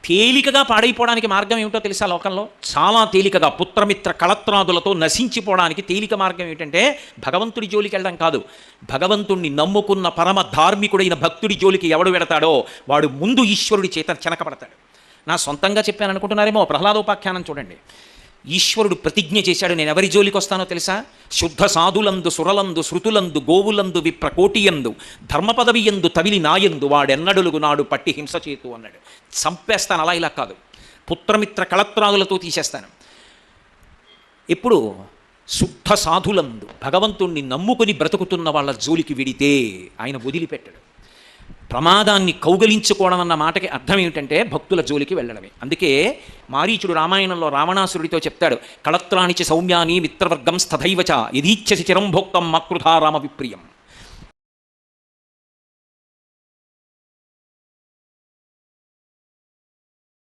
తేలికగా పాడైపోవడానికి మార్గం ఏమిటో తెలుసా లోకంలో? చాలా తేలికగా పుత్రమిత్ర కళత్రాదులతో నశించిపోవడానికి తేలిక మార్గం ఏమిటంటే భగవంతుడి జోలికి వెళ్ళడం కాదు. భగవంతుణ్ణి నమ్ముకున్న పరమ ధార్మికుడైన భక్తుడి జోలికి ఎవడు వెడతాడో వాడు ముందు ఈశ్వరుడి చేత చెనకపడతాడు. నా సొంతంగా చెప్పాను అనుకుంటున్నారేమో, ప్రహ్లాదోపాఖ్యానం చూడండి. ఈశ్వరుడు ప్రతిజ్ఞ చేశాడు, నేను ఎవరి జోలికి వస్తానో తెలుసా? శుద్ధ సాధులందు సురలందు శృతులందు గోవులందు విప్రకోటియందు ధర్మపదవియందు తవిలి నాయందు వాడెన్నడులుగు నాడు పట్టి హింస చేతు అన్నాడు. చంపేస్తాను, అలా ఇలా కాదు, పుత్రమిత్ర కళత్రాదులతో తీసేస్తాను. ఇప్పుడు శుద్ధ సాధులందు భగవంతుణ్ణి నమ్ముకుని బ్రతుకుతున్న వాళ్ళ జోలికి విడితే ఆయన వదిలిపెట్టడు. ప్రమాదాన్ని కౌగలించుకోవడం అన్న మాటకి అర్థం ఏమిటంటే భక్తుల జోలికి వెళ్ళడమే. అందుకే మారీచుడు రామాయణంలో రావణాసురుడితో చెప్తాడు, కళత్రాణిచి సౌమ్యాని మిత్రవర్గం స్థైవచ యదీచ్ఛసి చిరం భోక్తం మకృధా రామ విప్రియం.